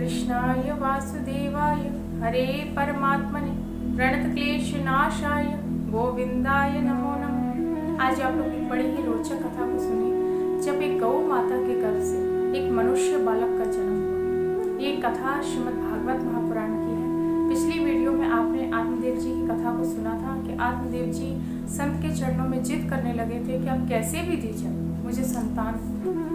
कृष्णाय वासुदेवाय हरे परमात्मने प्रणतक्लेशनाशाय गोविंदाय नमो नमः। आज आप लोग एक बड़ी ही रोचक कथा को सुनिए। जब एक गौ माता के गर्भ से एक मनुष्य बालक का जन्म हुआ। ये कथा श्रीमद् भागवत महापुराण की है। पिछली वीडियो में आपने आत्मदेव जी की कथा को सुना था कि आत्मदेव जी संत के चरणों में जिद करने लगे थे कि आप कैसे भी दीजिए मुझे संतान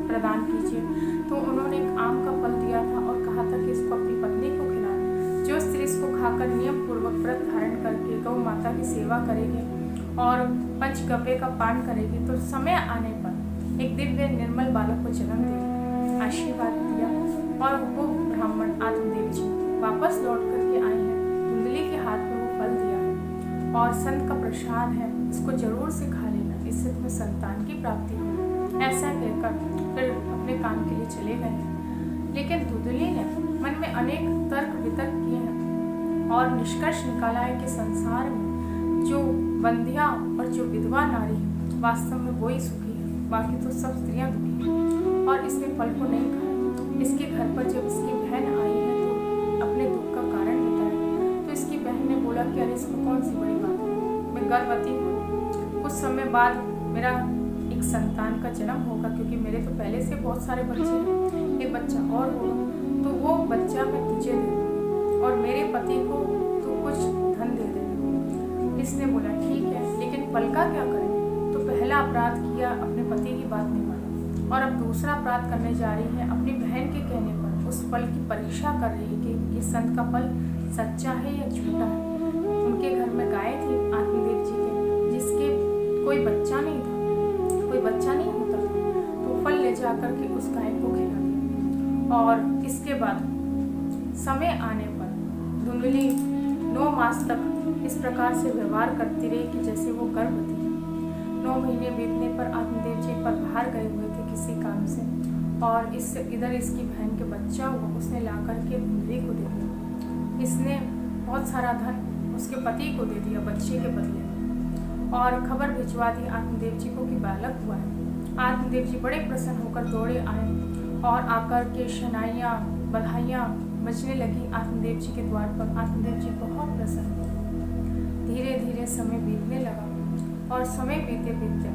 प्रदान कीजिए। तो उन्होंने एक आम का फल दिया था और कहा था कि इसको अपनी पत्नी को खिलाएं। जो स्त्री इसको खाकर नियम पूर्वक व्रत धारण करके गौ माता की सेवा करेगी और पंचगव्य का पान करेगी तो समय आने पर एक दिव्य निर्मल बालक को जन्म देगी। आशीर्वाद दिया और वो ब्राह्मण आत्मदेव जी वापस लौट करके आए हैं। कुंडली के हाथ में वो फल दिया है और संत का प्रसाद है, इसको जरूर से खा लेना, इससे तुम्हें संतान की प्राप्ति होगी। ऐसा कहकर फिर अपने काम के लिए चले गए। लेकिन धुंधली ने मन में अनेक तर्क वितर्क किए हैं और निष्कर्ष निकाला है कि संसार में जो बंध्या और जो विधवा नारी है वास्तव में वही सुखी है, बाकी तो सब स्त्रियां दुखी हैं। और इसने फल को नहीं खाया। इसके घर पर जब इसकी बहन आई है तो अपने दुख का कारण बताया। तो इसकी बहन ने बोला कि अरे इसमें कौन सी बड़ी बात है, मैं गर्भवती हूँ, कुछ समय बाद मेरा एक संतान का जन्म होगा, क्योंकि मेरे तो पहले से बहुत सारे बच्चे हैं, एक बच्चा और होगा तो वो बच्चा मैं तुझे दे दूँ और मेरे पति को तू कुछ धन दे दे। इसने बोला ठीक है, लेकिन फल का क्या करें। तो पहला अपराध किया, अपने पति की बात नहीं माना और अब दूसरा अपराध करने जा रही है। अपनी बहन के कहने पर उस फल की परीक्षा कर रही है कि ये संत का फल सच्चा है या झूठा है। उनके घर में गाय थी आत्मदेव जी के, जिसके कोई बच्चा नहीं था, कोई बच्चा नहीं होता था। तो फल ले जाकर के उस गाय को खिला दिया और इसके बाद समय आने पर धुंधली 9 मास तक इस प्रकार से व्यवहार करती रही कि जैसे वो गर्भवती है। 9 महीने बीतने पर आत्मदेव जी पर बाहर गए हुए थे किसी काम से और इधर इसकी बहन के बच्चा हुआ, उसने ला करके धुंधली को दे दिया। इसने बहुत सारा धन उसके पति को दे दिया बच्चे के बदले और खबर भिजवा दी आत्मदेव जी को कि बालक हुआ है। आत्मदेव जी बड़े प्रसन्न होकर दौड़े आए और आकर के शनाइयाँ बधाइयाँ बजने लगी आत्मदेव जी के द्वार पर। आत्मदेव जी बहुत प्रसन्न हुए। धीरे धीरे समय बीतने लगा और समय बीते बीते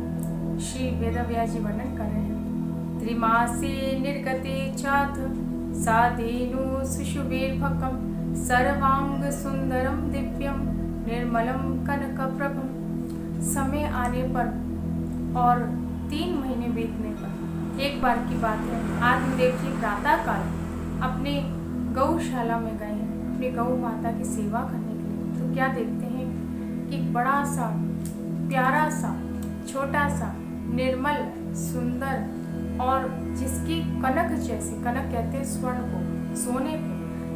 श्री वेदव्यास जी वर्णन कर रहे हैं। त्रिमासे निर्गते चाथ साधेनु सुशुभेर्भकम सर्वांग सुंदरम दिव्यम निर्मलम कनक प्रभम। समय आने पर और 3 महीने बीतने पर एक बार की बात है, आत्मदेव जी प्रातः काल अपने गौशाला में गए हैं अपनी गौ माता की सेवा करने के लिए। तो क्या देखते हैं कि बड़ा सा प्यारा सा छोटा सा निर्मल सुंदर और जिसकी कनक जैसी, कनक कहते हैं स्वर्ण को,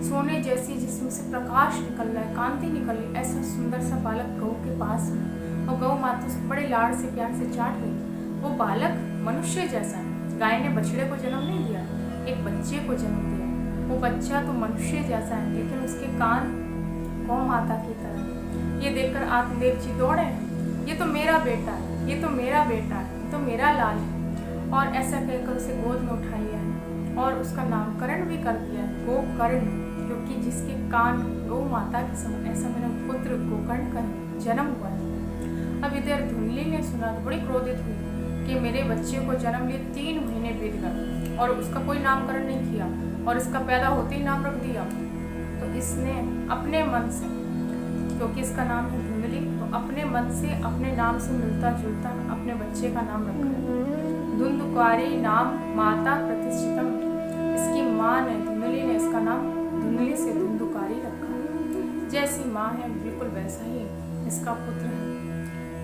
सोने जैसी जिसमें से प्रकाश निकल रहा है, कांति निकल रही, ऐसा सुंदर सा बालक गौ के पास है और गौ माता उसको बड़े लाड़ से प्यार से चाट रही। वो बालक मनुष्य जैसा है। गाय ने बछड़े को जन्म नहीं दिया, एक बच्चे को जन्म दिया। वो बच्चा तो मनुष्य जैसा है लेकिन उसके कान गौ माता की तरह। ये देखकर आत्मदेव जी दौड़े, ये तो मेरा बेटा है, ये तो मेरा बेटा है, ये तो मेरा लाल है। और ऐसा कहकर उसे गोद में उठा लिया है और उसका नामकरण भी कर दिया है गोकर्ण, क्योंकि जिसके कान गौ माता के समान, ऐसा मेरा पुत्र गोकर्ण का जन्म हुआ है। अब इधर धुंधली ने सुना तो बड़ी क्रोधित हुई कि मेरे बच्चे को जन्म लिए 3 महीने बीत गए और उसका कोई नामकरण नहीं किया और इसका पैदा होते ही नाम रख दिया। तो इसने अपने मन से, क्योंकि इसका नाम है धुंधली, तो अपने मन से अपने नाम से मिलता जुलता अपने बच्चे का नाम रखा है। धुंधुकारी नाम माता प्रतिष्ठितम। इसकी माँ ने, धुंधली ने इसका नाम धुंधली से धुंधुकारी रखा है। जैसी माँ है बिल्कुल वैसा ही इसका पुत्र है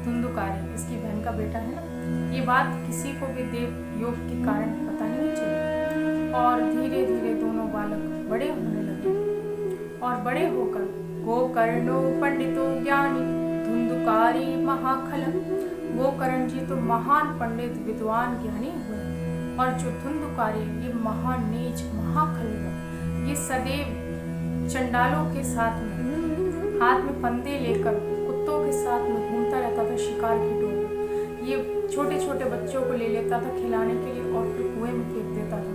धुंधुकारी, इसकी बहन का बेटा है ना। ये बात किसी को भी देव योग के कारण पता नहीं चली और धीरे धीरे दोनों बालक बड़े होने लगे और बड़े होकर गोकर्णो पंडितो ज्ञानी धुंधुकारी महाखलम। गोकर्ण जी तो महान पंडित विद्वान ज्ञानी हुए और जो धुंधुकारी ये महान नीच महाखल हुआ। ये सदैव चंडालों के साथ में हाथ में फंदे लेकर कुत्तों के साथ में घूमता रहता था शिकार की टोली। ये छोटे छोटे बच्चों को ले लेता था खिलाने के लिए और फिर कुएं में फेंक देता था।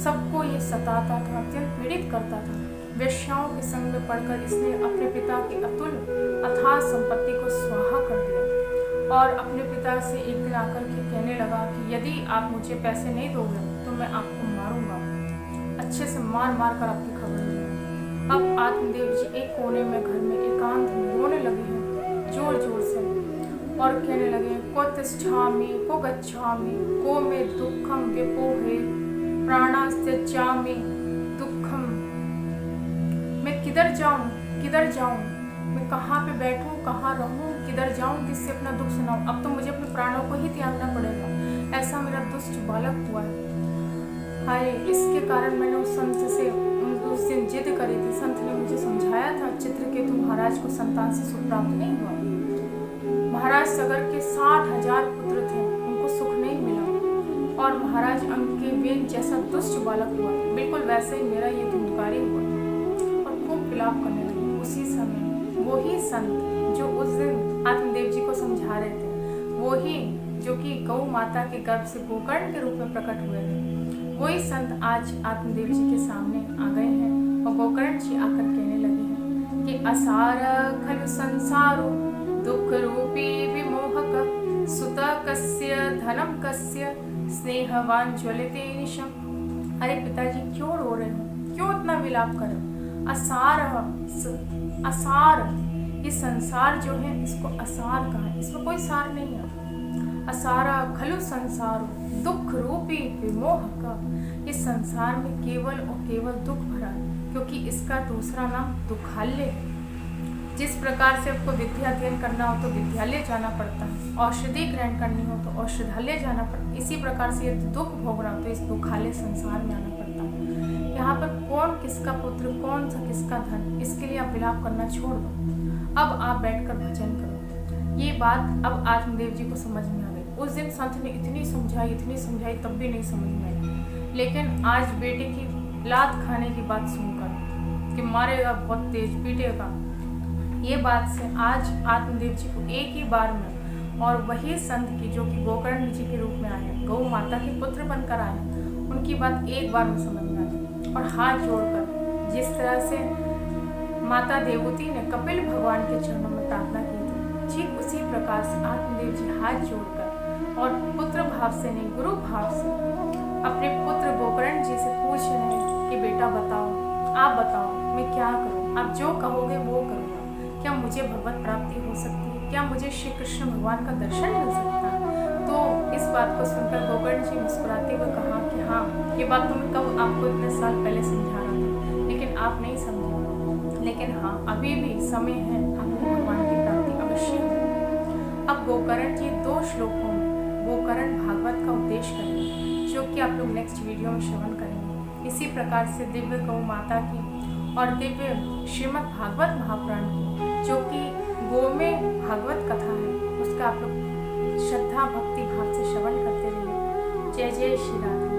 सबको ये सताता था, अत्यंत पीड़ित करता था। वेश्याओं के संग में पड़कर इसने अपने पिता की अतुल्य अथाह संपत्ति को स्वाहा कर दिया और अपने पिता से एक दिन आकर के कहने लगा कि यदि आप मुझे पैसे नहीं दोगे तो मैं आपको मारूंगा, अच्छे से मार मार कर आपकी खबर लूंगा। अब आत्मदेव जी एक कोने में घर में एकांत में रोने लगे हैं जोर जोर से और कहने लगे, को तिष्ठामि को गच्छामि को मे दुःखम विपोहे प्राणास्त्यजामि दुःखम। मैं किधर जाऊं, मैं कहाँ पे बैठूं, कहाँ रहूं, किधर जाऊं, किससे अपना दुख सुनाऊं। अब तो मुझे अपने प्राणों को ही त्यागना पड़ेगा, ऐसा मेरा दुष्ट बालक हुआ है। हाय, इसके कारण मैंने उस संत से उस दिन जिद करी थी। संत ने मुझे समझाया था चित्रकेतु महाराज को संतान से सुख प्राप्त नहीं हुआ। महाराज सगर के 60,000 पुत्र थे, उनको सुख नहीं मिला और महाराज अंक के वेद जैसा दुष्ट बालक हुआ, बिल्कुल वैसे ही मेरा ये धुंधकारी हुआ और खूब विलाप करने लगे। उसी समय वही संत जो उस दिन आत्मदेव जी को समझा रहे थे, वही जो कि गौ माता के गर्भ से गोकर्ण के रूप में प्रकट हुए थे, वही संत आज आत्मदेव जी के सामने आ गए हैं और गोकर्ण जी आकर कहने लगे हैं कि असार खलु संसारो दुख रूपी विमोहक सुत कस्य धनम कस्य स्नेहवान ज्वलिते निशम। अरे पिताजी क्यों रो रहे हो, क्यों इतना विलाप कर रहे हो? असार ये संसार जो है इसको असार कहा है, इसमें कोई सार नहीं है। असारा खलु संसारो दुख रूपी विमोहक, इस संसार में केवल और केवल दुख भरा है, क्योंकि इसका दूसरा नाम दुखालय है। जिस प्रकार से आपको विद्या अध्ययन करना हो तो विद्यालय जाना पड़ता है, औषधि ग्रहण करनी हो तो औषधालय जाना पड़ता है, इसी प्रकार से यदि दुख भोग रहा हो तो इस दुखालय संसार में आना पड़ता है। यहाँ पर कौन किसका पुत्र, कौन सा किसका धन, इसके लिए आप विलाप करना छोड़ दो। अब आप बैठकर भजन करो। ये बात अब आत्मदेव जी को समझ में आ गई। उस दिन संत ने इतनी समझाई तब भी नहीं समझ में आई, लेकिन आज बेटे की लात खाने की बात सुनकर कि मारेगा बहुत तेज पीटेगा, ये बात से आज आत्मदेव जी को एक ही बार में और वही संत की जो कि गोकर्ण जी के रूप में आए, गौ माता के पुत्र बनकर आए, उनकी बात एक बार में समझ में आ गई और हाथ जोड़कर जिस तरह से माता देवती ने कपिल भगवान के चरणों में प्रार्थना की थी, ठीक उसी प्रकार से आत्मदेव जी हाथ जोड़कर और पुत्र भाव से नहीं गुरु भाव से अपने पुत्र गोकर्ण जी से पूछ रहे हैं कि बेटा बताओ, आप बताओ मैं क्या करूं, आप जो कहोगे वो करूंगा। क्या मुझे भगवत प्राप्ति हो सकती है, क्या मुझे श्री कृष्ण भगवान का दर्शन मिल सकता है? तो इस बात को सुनकर गोकर्ण जी मुस्कुराते हुए कहा कि हाँ, ये बात तो मैं कब आपको इतने साल पहले समझा रहा था, लेकिन आप नहीं समझे। लेकिन हाँ, अभी भी समय है, आपको भगवान की प्राप्ति अवश्य है। अब गोकर्ण जी 2 श्लोकों में गोकर्ण भागवत का उपदेश करेंगे, जो कि आप लोग नेक्स्ट वीडियो में श्रवण करेंगे। इसी प्रकार से दिव्य गौ माता की और दिव्य श्रीमद् भागवत महापुराण की जो कि गो में भागवत कथा है, उसका आप लोग श्रद्धा भक्ति भाव से श्रवण करते रहिए। जय जय श्री राधे।